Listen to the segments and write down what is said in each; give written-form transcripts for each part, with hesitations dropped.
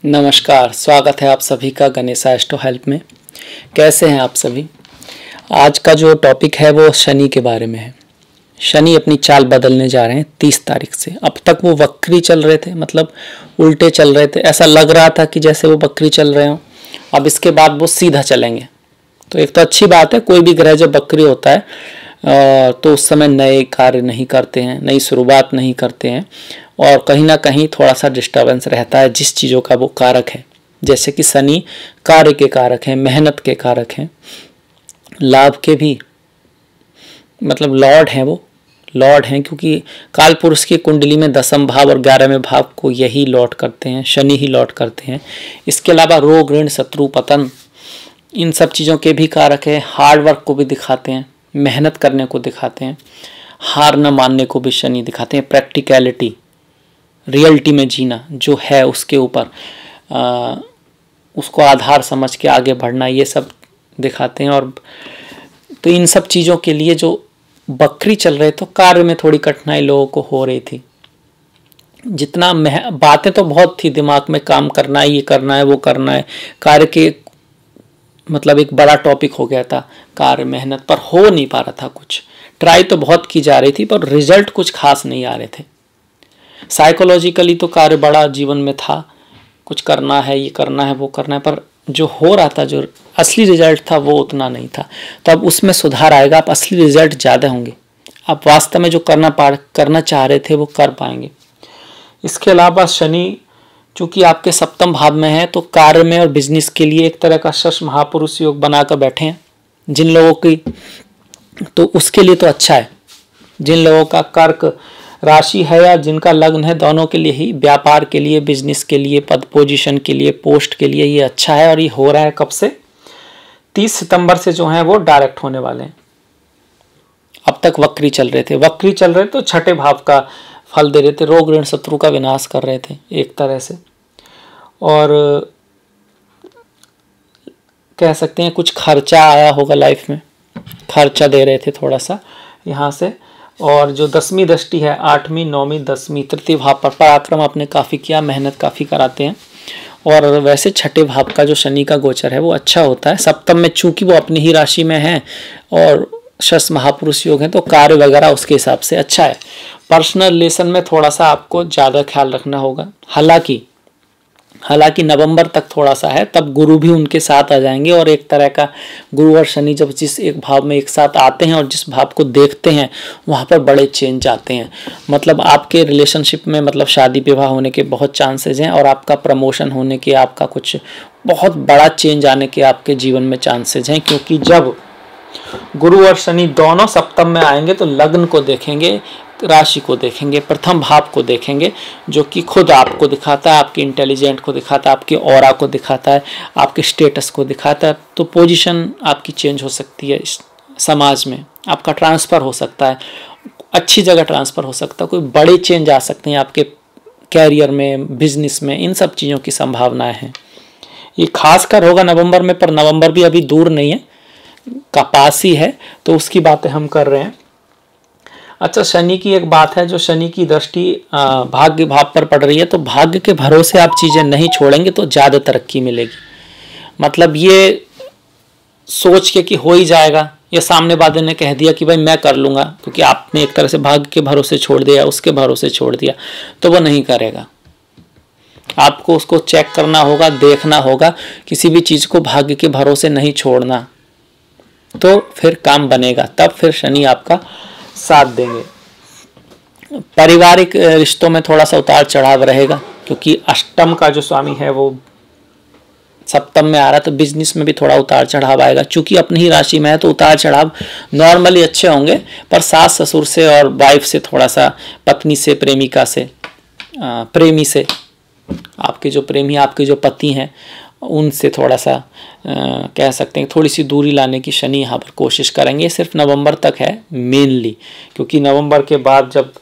नमस्कार, स्वागत है आप सभी का गणेशा एस्ट्रो हेल्प में। कैसे हैं आप सभी। आज का जो टॉपिक है वो शनि के बारे में है। शनि अपनी चाल बदलने जा रहे हैं 30 तारीख से। अब तक वो वक्री चल रहे थे, मतलब उल्टे चल रहे थे। ऐसा लग रहा था कि जैसे वो वक्री चल रहे हों। अब इसके बाद वो सीधा चलेंगे। तो एक तो अच्छी बात है, कोई भी ग्रह जब वक्री होता है तो उस समय नए कार्य नहीं करते हैं, नई शुरुआत नहीं करते हैं और कहीं ना कहीं थोड़ा सा डिस्टर्बेंस रहता है जिस चीज़ों का वो कारक है। जैसे कि शनि कार्य के कारक हैं, मेहनत के कारक हैं, लाभ के भी, मतलब लॉर्ड हैं, वो लॉर्ड हैं क्योंकि काल पुरुष की कुंडली में 10वें भाव और 11वें भाव को यही लॉर्ड करते हैं, शनि ही लॉर्ड करते हैं। इसके अलावा रोग, ऋण, शत्रु, पतन, इन सब चीज़ों के भी कारक है। हार्ड वर्क को भी दिखाते हैं, मेहनत करने को दिखाते हैं, हार न मानने को भी शनि दिखाते हैं। प्रैक्टिकलिटी, रियलिटी में जीना जो है उसके ऊपर उसको आधार समझ के आगे बढ़ना, ये सब दिखाते हैं। और तो इन सब चीज़ों के लिए जो बकरी चल रहे तो कार्य में थोड़ी कठिनाई लोगों को हो रही थी। जितना बातें तो बहुत थी दिमाग में, काम करना है, ये करना है, वो करना है, कार्य के मतलब एक बड़ा टॉपिक हो गया था कार्य मेहनत, पर हो नहीं पा रहा था कुछ। ट्राई तो बहुत की जा रही थी पर रिजल्ट कुछ खास नहीं आ रहे थे। साइकोलॉजिकली तो कार्य बड़ा जीवन में था, कुछ करना है, ये करना है, वो करना है, पर जो हो रहा था, जो असली रिजल्ट था वो उतना नहीं था। तो अब उसमें सुधार आएगा, अब असली रिजल्ट ज़्यादा होंगे, आप वास्तव में जो करना चाह रहे थे वो कर पाएंगे। इसके अलावा शनि चूंकि आपके 7वें भाव में है तो कार्य में और बिजनेस के लिए एक तरह का शश महापुरुष योग बनाकर बैठे हैं जिन लोगों की, तो उसके लिए तो अच्छा है। जिन लोगों का कर्क राशि है या जिनका लग्न है, दोनों के लिए ही, व्यापार के लिए, बिजनेस के लिए, पद पोजीशन के लिए, पोस्ट के लिए ये अच्छा है। और ये हो रहा है कब से? 30 सितंबर से जो है वो डायरेक्ट होने वाले हैं। अब तक वक्री चल रहे थे, वक्री चल रहे तो छठे भाव का फल दे रहे थे, रोग, ऋण, शत्रु का विनाश कर रहे थे एक तरह से। और कह सकते हैं कुछ खर्चा आया होगा लाइफ में, खर्चा दे रहे थे थोड़ा सा यहाँ से। और जो 10वीं दृष्टि है, 8वीं, 9वीं, 10वीं, तृतीय भाव पर पराक्रम आपने काफ़ी किया, मेहनत काफ़ी कराते हैं। और वैसे छठे भाव का जो शनि का गोचर है वो अच्छा होता है। सप्तम में चूंकि वो अपनी ही राशि में है और शश महापुरुष योग है तो कार्य वगैरह उसके हिसाब से अच्छा है। पर्सनल रिलेशन में थोड़ा सा आपको ज़्यादा ख्याल रखना होगा। हालांकि नवंबर तक थोड़ा सा है, तब गुरु भी उनके साथ आ जाएंगे और एक तरह का गुरु और शनि जब जिस एक भाव में एक साथ आते हैं और जिस भाव को देखते हैं वहाँ पर बड़े चेंज आते हैं। मतलब आपके रिलेशनशिप में मतलब शादी विवाह होने के बहुत चांसेस हैं और आपका प्रमोशन होने के, आपका कुछ बहुत बड़ा चेंज आने के आपके जीवन में चांसेस हैं। क्योंकि जब गुरु और शनि दोनों सप्तम में आएंगे तो लग्न को देखेंगे, राशि को देखेंगे, प्रथम भाव को देखेंगे, जो कि खुद आपको दिखाता है, आपके इंटेलिजेंट को दिखाता है, आपके ऑरा को दिखाता है, आपके स्टेटस को दिखाता है। तो पोजीशन आपकी चेंज हो सकती है, समाज में आपका ट्रांसफ़र हो सकता है, अच्छी जगह ट्रांसफ़र हो सकता है, कोई बड़े चेंज आ सकते हैं आपके कैरियर में, बिजनेस में, इन सब चीज़ों की संभावनाएँ हैं। ये खासकर होगा नवंबर में, पर नवंबर भी अभी दूर नहीं है, का पास ही है, तो उसकी बातें हम कर रहे हैं। अच्छा, शनि की एक बात है, जो शनि की दृष्टि भाग्य भाव पर पड़ रही है तो भाग्य के भरोसे आप चीज़ें नहीं छोड़ेंगे तो ज़्यादा तरक्की मिलेगी। मतलब ये सोच के कि हो ही जाएगा, या सामने वाले ने कह दिया कि भाई मैं कर लूँगा, क्योंकि आपने एक तरह से भाग्य के भरोसे छोड़ दिया, उसके भरोसे छोड़ दिया, तो वो नहीं करेगा। आपको उसको चेक करना होगा, देखना होगा, किसी भी चीज़ को भाग्य के भरोसे नहीं छोड़ना, तो फिर काम बनेगा, तब फिर शनि आपका साथ देंगे। पारिवारिक रिश्तों में थोड़ा सा उतार चढ़ाव रहेगा क्योंकि अष्टम का जो स्वामी है वो सप्तम में आ रहा है, तो बिजनेस में भी थोड़ा उतार चढ़ाव आएगा। चूंकि अपनी ही राशि में है तो उतार चढ़ाव नॉर्मली अच्छे होंगे, पर सास ससुर से और वाइफ से थोड़ा सा, पत्नी से, प्रेमिका से, प्रेमी से, आपके जो प्रेमी, आपके जो पति हैं उनसे थोड़ा सा कह सकते हैं थोड़ी सी दूरी लाने की शनि यहाँ पर कोशिश करेंगे। सिर्फ नवंबर तक है मेनली, क्योंकि नवंबर के बाद जब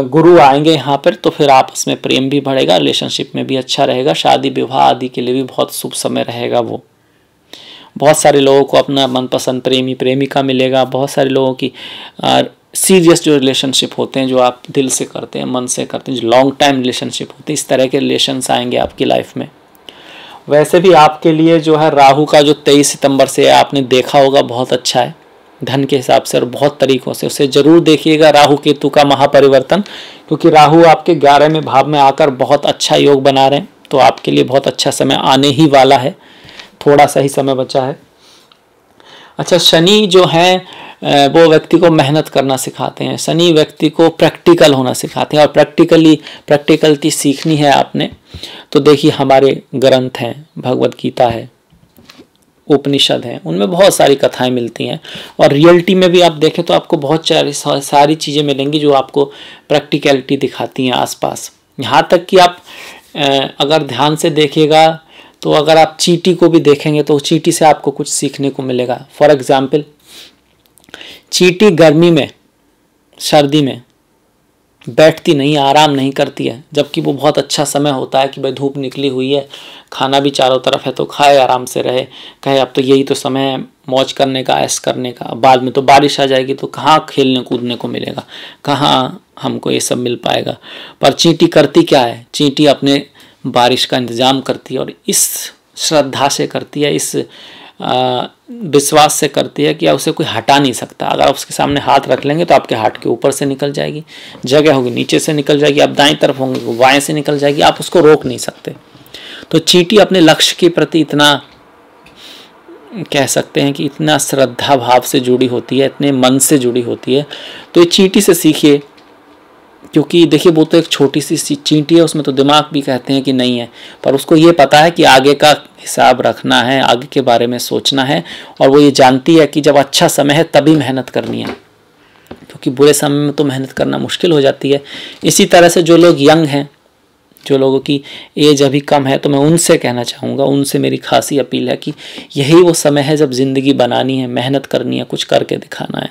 गुरु आएंगे यहाँ पर तो फिर आपस में प्रेम भी बढ़ेगा, रिलेशनशिप में भी अच्छा रहेगा, शादी विवाह आदि के लिए भी बहुत शुभ समय रहेगा। वो बहुत सारे लोगों को अपना मनपसंद प्रेमी प्रेमिका मिलेगा। बहुत सारे लोगों की सीरियस जो रिलेशनशिप होते हैं, जो आप दिल से करते हैं, मन से करते हैं, जो लॉन्ग टाइम रिलेशनशिप होते हैं, इस तरह के रिलेशंस आएंगे आपकी लाइफ में। वैसे भी आपके लिए जो है राहु का जो 23 सितंबर से है, आपने देखा होगा, बहुत अच्छा है धन के हिसाब से और बहुत तरीकों से। उसे जरूर देखिएगा राहु केतु का महापरिवर्तन, क्योंकि राहु आपके 11वें भाव में आकर बहुत अच्छा योग बना रहे हैं। तो आपके लिए बहुत अच्छा समय आने ही वाला है, थोड़ा सा ही समय बचा है। अच्छा, शनि जो है वो व्यक्ति को मेहनत करना सिखाते हैं। शनि व्यक्ति को प्रैक्टिकल होना सिखाते हैं, और प्रैक्टिकलिटी सीखनी है आपने तो देखिए हमारे ग्रंथ हैं, भगवत गीता है, उपनिषद हैं, उनमें बहुत सारी कथाएं मिलती हैं। और रियलिटी में भी आप देखें तो आपको बहुत सारी चीज़ें मिलेंगी जो आपको प्रैक्टिकलिटी दिखाती हैं आसपास। यहाँ तक कि आप अगर ध्यान से देखिएगा तो अगर आप चींटी को भी देखेंगे तो चींटी से आपको कुछ सीखने को मिलेगा। फॉर एग्जाम्पल, चींटी गर्मी में, सर्दी में बैठती नहीं, आराम नहीं करती है, जबकि वो बहुत अच्छा समय होता है कि भाई धूप निकली हुई है, खाना भी चारों तरफ है, तो खाए आराम से रहे, कहे अब तो यही तो समय है मौज करने का, ऐश करने का। बाद में तो बारिश आ जाएगी तो कहाँ खेलने कूदने को मिलेगा, कहाँ हमको ये सब मिल पाएगा। पर चींटी करती क्या है, चींटी अपने बारिश का इंतज़ाम करती है, और इस श्रद्धा से करती है, इस विश्वास से करती है कि उसे कोई हटा नहीं सकता। अगर आप उसके सामने हाथ रख लेंगे तो आपके हाथ के ऊपर से निकल जाएगी, जगह होगी नीचे से निकल जाएगी, आप दाईं तरफ होंगे वो बाएं से निकल जाएगी, आप उसको रोक नहीं सकते। तो चींटी अपने लक्ष्य के प्रति इतना, कह सकते हैं कि इतना श्रद्धा भाव से जुड़ी होती है, इतने मन से जुड़ी होती है। तो ये चींटी से सीखिए, क्योंकि देखिए वो तो एक छोटी सी चींटी है, उसमें तो दिमाग भी कहते हैं कि नहीं है, पर उसको ये पता है कि आगे का हिसाब रखना है, आगे के बारे में सोचना है, और वो ये जानती है कि जब अच्छा समय है तभी मेहनत करनी है, क्योंकि बुरे समय में तो मेहनत करना मुश्किल हो जाती है। इसी तरह से जो लोग यंग हैं, जो लोगों की एज अभी कम है, तो मैं उनसे कहना चाहूँगा, उनसे मेरी खासी अपील है कि यही वो समय है जब ज़िंदगी बनानी है, मेहनत करनी है, कुछ करके दिखाना है।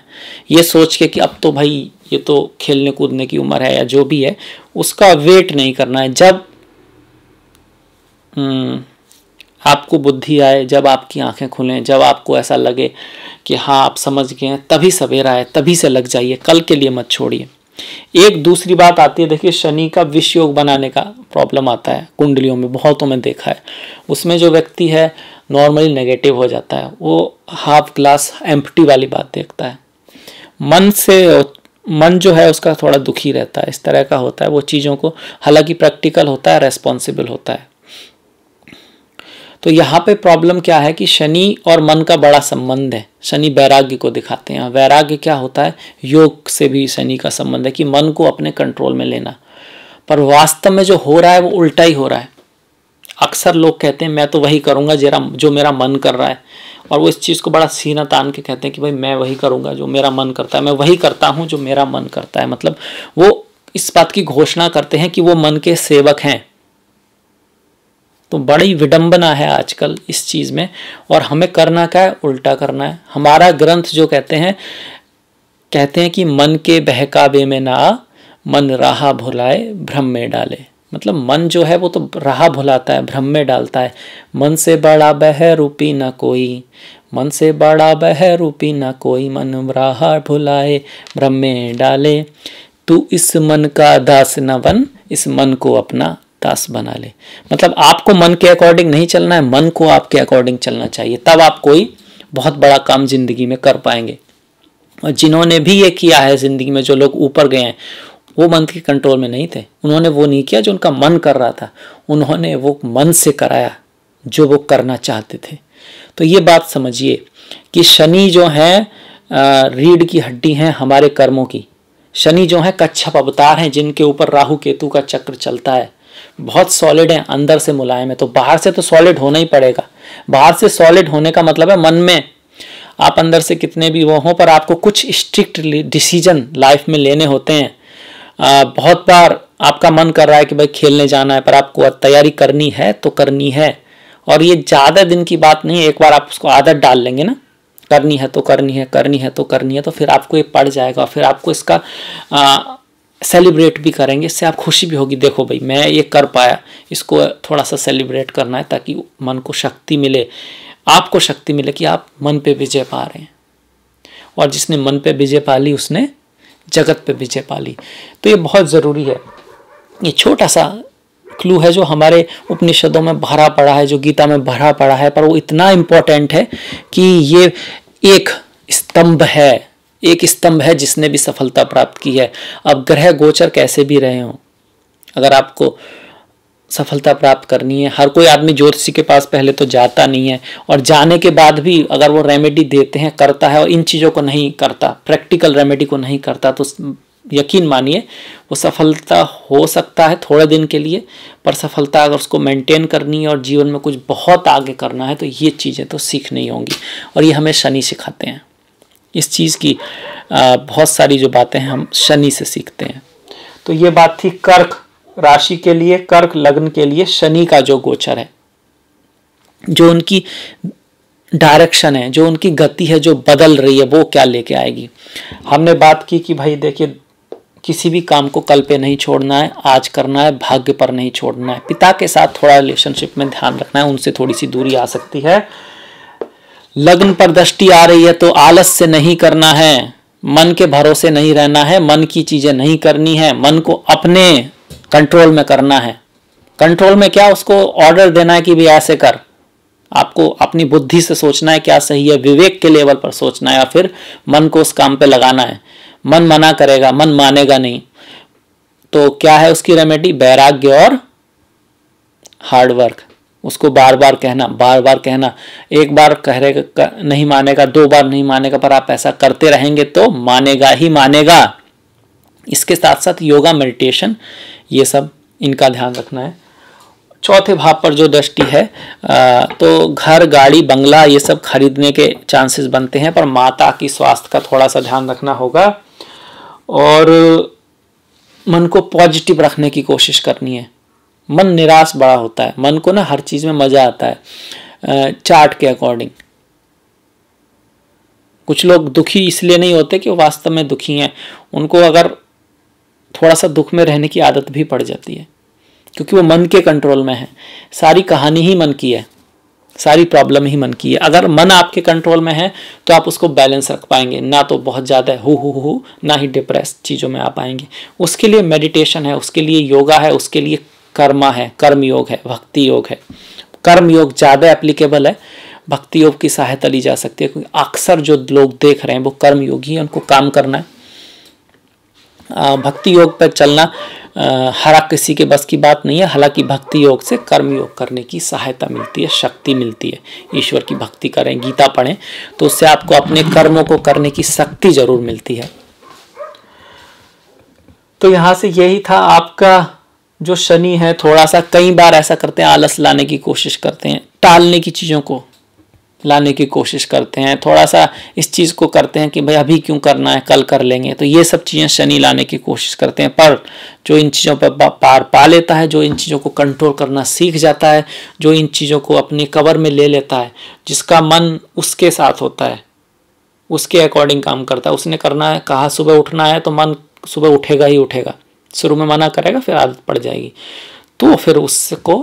ये सोच के कि अब तो भाई ये तो खेलने कूदने की उम्र है या जो भी है, उसका वेट नहीं करना है। जब आपको बुद्धि आए, जब आपकी आंखें खुलें, जब आपको ऐसा लगे कि हाँ आप समझ गए हैं, तभी सवेरा है, तभी से लग जाइए, कल के लिए मत छोड़िए। एक दूसरी बात आती है, देखिए शनि का विष योग बनाने का प्रॉब्लम आता है कुंडलियों में, बहुतों में देखा है। उसमें जो व्यक्ति है नॉर्मली नेगेटिव हो जाता है, वो हाफ ग्लास एम्प्टी वाली बात देखता है। मन जो है उसका थोड़ा दुखी रहता है, इस तरह का होता है वो चीज़ों को, हालांकि प्रैक्टिकल होता है, रेस्पॉन्सिबल होता है। तो यहाँ पे प्रॉब्लम क्या है कि शनि और मन का बड़ा संबंध है। शनि वैराग्य को दिखाते हैं। वैराग्य क्या होता है, योग से भी शनि का संबंध है कि मन को अपने कंट्रोल में लेना। पर वास्तव में जो हो रहा है वो उल्टा ही हो रहा है। अक्सर लोग कहते हैं मैं तो वही करूँगा जो मेरा मन कर रहा है, और वो इस चीज़ को बड़ा सीना तान के कहते हैं कि भाई मैं वही करूँगा जो मेरा मन करता है, मैं वही करता हूँ जो मेरा मन करता है। मतलब वो इस बात की घोषणा करते हैं कि वो मन के सेवक हैं। तो बड़ी विडंबना है आजकल इस चीज़ में, और हमें करना क्या है, उल्टा करना है। हमारा ग्रंथ जो कहते हैं कि मन के बहकावे में ना, मन राह भुलाए भ्रम में डाले। मतलब मन जो है वो तो राह भुलाता है, भ्रम में डालता है। मन से बड़ा बहरूपी न कोई, मन से बड़ा बहरूपी न कोई, मन राह भुलाए भ्रम में डाले। तू इस मन का दास न बन, इस मन को अपना दास बना ले। मतलब आपको मन के अकॉर्डिंग नहीं चलना है, मन को आपके अकॉर्डिंग चलना चाहिए, तब आप कोई बहुत बड़ा काम जिंदगी में कर पाएंगे। और जिन्होंने भी ये किया है जिंदगी में, जो लोग ऊपर गए हैं, वो मन के कंट्रोल में नहीं थे। उन्होंने वो नहीं किया जो उनका मन कर रहा था, उन्होंने वो मन से कराया जो वो करना चाहते थे। तो ये बात समझिए कि शनि जो है रीढ़ की हड्डी है हमारे कर्मों की। शनि जो है कच्छप अवतार हैं, जिनके ऊपर राहु केतु का चक्र चलता है। बहुत सॉलिड है, अंदर से मुलायम है। तो बाहर से तो सॉलिड होना ही पड़ेगा। बाहर से सॉलिड होने का मतलब है मन में आप अंदर से कितने भी वो हों, पर आपको कुछ स्ट्रिक्ट डिसीजन लाइफ में लेने होते हैं। बहुत बार आपका मन कर रहा है कि भाई खेलने जाना है, पर आपको तैयारी करनी है तो करनी है, और ये ज़्यादा दिन की बात नहीं है। एक बार आप उसको आदत डाल लेंगे ना, करनी है तो करनी है, करनी है तो करनी है, तो फिर आपको ये पड़ जाएगा। फिर आपको इसका सेलिब्रेट भी करेंगे, इससे आप खुशी भी होगी, देखो भाई मैं ये कर पाया, इसको थोड़ा सा सेलिब्रेट करना है ताकि मन को शक्ति मिले, आपको शक्ति मिले कि आप मन पे विजय पा रहे हैं। और जिसने मन पे विजय पा ली उसने जगत पे विजय पा ली। तो ये बहुत ज़रूरी है। ये छोटा सा क्लू है जो हमारे उपनिषदों में भरा पड़ा है, जो गीता में भरा पड़ा है, पर वो इतना इम्पोर्टेंट है कि ये एक स्तंभ है जिसने भी सफलता प्राप्त की है। अब ग्रह गोचर कैसे भी रहे हों, अगर आपको सफलता प्राप्त करनी है, हर कोई आदमी ज्योतिषी के पास पहले तो जाता नहीं है, और जाने के बाद भी अगर वो रेमेडी देते हैं, करता है और इन चीज़ों को नहीं करता, प्रैक्टिकल रेमेडी को नहीं करता, तो यकीन मानिए वो सफलता हो सकता है थोड़े दिन के लिए, पर सफलता अगर उसको मेंटेन करनी है और जीवन में कुछ बहुत आगे करना है तो ये चीज़ें तो सीखनी होंगी, और ये हमें शनि सिखाते हैं। इस चीज़ की बहुत सारी जो बातें हैं हम शनि से सीखते हैं। तो ये बात थी कर्क राशि के लिए, कर्क लग्न के लिए शनि का जो गोचर है, जो उनकी डायरेक्शन है, जो उनकी गति है, जो बदल रही है, वो क्या लेके आएगी। हमने बात की कि भाई देखिए, किसी भी काम को कल पे नहीं छोड़ना है, आज करना है, भाग्य पर नहीं छोड़ना है। पिता के साथ थोड़ा रिलेशनशिप में ध्यान रखना है, उनसे थोड़ी सी दूरी आ सकती है। लग्न पर दृष्टि आ रही है तो आलस से नहीं करना है, मन के भरोसे नहीं रहना है, मन की चीजें नहीं करनी है, मन को अपने कंट्रोल में करना है। कंट्रोल में क्या, उसको ऑर्डर देना है कि भी ऐसे कर। आपको अपनी बुद्धि से सोचना है क्या सही है, विवेक के लेवल पर सोचना है, या फिर मन को उस काम पे लगाना है। मन मना करेगा, मन मानेगा नहीं, तो क्या है उसकी रेमेडी, वैराग्य और हार्डवर्क। उसको बार बार कहना, एक बार कहेगा नहीं मानेगा, 2 बार नहीं मानेगा, पर आप ऐसा करते रहेंगे तो मानेगा ही मानेगा। इसके साथ साथ योगा, मेडिटेशन, ये सब इनका ध्यान रखना है। चौथे भाव पर जो दृष्टि है तो घर, गाड़ी, बंगला ये सब खरीदने के चांसेस बनते हैं, पर माता की स्वास्थ्य का थोड़ा सा ध्यान रखना होगा, और मन को पॉजिटिव रखने की कोशिश करनी है। मन निराश बड़ा होता है, मन को ना हर चीज में मजा आता है चार्ट के अकॉर्डिंग। कुछ लोग दुखी इसलिए नहीं होते कि वो वास्तव में दुखी हैं, उनको अगर थोड़ा सा दुख में रहने की आदत भी पड़ जाती है, क्योंकि वो मन के कंट्रोल में है। सारी कहानी ही मन की है, सारी प्रॉब्लम ही मन की है। अगर मन आपके कंट्रोल में है तो आप उसको बैलेंस रख पाएंगे, ना तो बहुत ज़्यादा हु ना ही डिप्रेस चीज़ों में आ पाएंगे। उसके लिए मेडिटेशन है, उसके लिए योगा है, उसके लिए कर्मा है, कर्म योग है, भक्ति योग है। कर्म योग ज़्यादा एप्लीकेबल है, भक्ति योग की सहायता ली जा सकती है, क्योंकि अक्सर जो लोग देख रहे हैं वो कर्म योगी हैं, उनको काम करना है। भक्ति योग पर चलना हर किसी के बस की बात नहीं है, हालांकि भक्ति योग से कर्म योग करने की सहायता मिलती है, शक्ति मिलती है। ईश्वर की भक्ति करें, गीता पढ़ें, तो उससे आपको अपने कर्मों को करने की शक्ति जरूर मिलती है। तो यहाँ से यही था आपका जो शनि है। थोड़ा सा कई बार ऐसा करते हैं, आलस लाने की कोशिश करते हैं, टालने की चीज़ों को लाने की कोशिश करते हैं, थोड़ा सा इस चीज़ को करते हैं कि भाई अभी क्यों करना है, कल कर लेंगे। तो ये सब चीज़ें शनि लाने की कोशिश करते हैं, पर जो इन चीज़ों पर पार पा लेता है, जो इन चीज़ों को कंट्रोल करना सीख जाता है, जो इन चीज़ों को अपने कवर में ले लेता है, जिसका मन उसके साथ होता है, उसके अकॉर्डिंग काम करता है। उसने करना है, कहा सुबह उठना है, तो मन सुबह उठेगा ही उठेगा। शुरू में मना करेगा, फिर आदत पड़ जाएगी, तो फिर उसको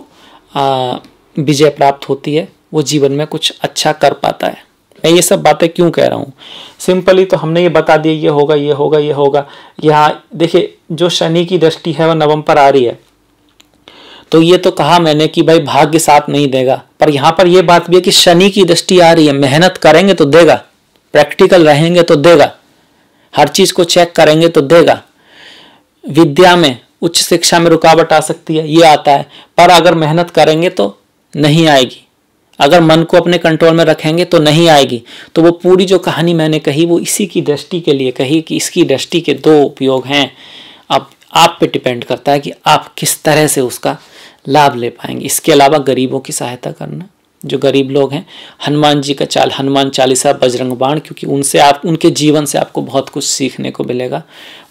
विजय प्राप्त होती है, वो जीवन में कुछ अच्छा कर पाता है। मैं ये सब बातें क्यों कह रहा हूँ, सिंपली तो हमने ये बता दिया ये होगा ये होगा ये होगा। यहाँ देखिए, जो शनि की दृष्टि है वह नवम पर आ रही है, तो ये तो कहा मैंने कि भाई भाग्य साथ नहीं देगा, पर यहाँ पर यह बात भी है कि शनि की दृष्टि आ रही है, मेहनत करेंगे तो देगा, प्रैक्टिकल रहेंगे तो देगा, हर चीज को चेक करेंगे तो देगा। विद्या में, उच्च शिक्षा में रुकावट आ सकती है, ये आता है, पर अगर मेहनत करेंगे तो नहीं आएगी, अगर मन को अपने कंट्रोल में रखेंगे तो नहीं आएगी। तो वो पूरी जो कहानी मैंने कही वो इसी की दृष्टि के लिए कही कि इसकी दृष्टि के 2 उपयोग हैं। अब आप पे डिपेंड करता है कि आप किस तरह से उसका लाभ ले पाएंगे। इसके अलावा गरीबों की सहायता करना, जो गरीब लोग हैं, हनुमान जी का हनुमान चालीसा, बजरंग बाण, क्योंकि उनसे उनके जीवन से आपको बहुत कुछ सीखने को मिलेगा।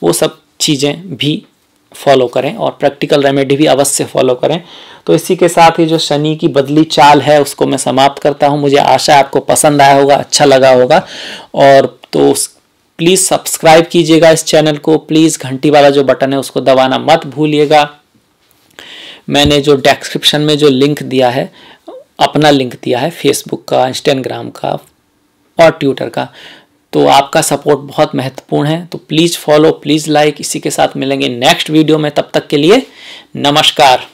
वो सब चीज़ें भी फॉलो करें और प्रैक्टिकल रेमेडी भी अवश्य फॉलो करें। तो इसी के साथ ही जो शनि की बदली चाल है उसको मैं समाप्त करता हूं। मुझे आशा है आपको पसंद आया होगा, अच्छा लगा होगा, और तो प्लीज़ सब्सक्राइब कीजिएगा इस चैनल को, प्लीज़ घंटी वाला जो बटन है उसको दबाना मत भूलिएगा। मैंने जो डिस्क्रिप्शन में जो लिंक दिया है, अपना लिंक दिया है फेसबुक का, इंस्टाग्राम का और ट्विटर का, तो आपका सपोर्ट बहुत महत्वपूर्ण है। तो प्लीज़ फॉलो, प्लीज़ लाइक। इसी के साथ मिलेंगे नेक्स्ट वीडियो में, तब तक के लिए नमस्कार।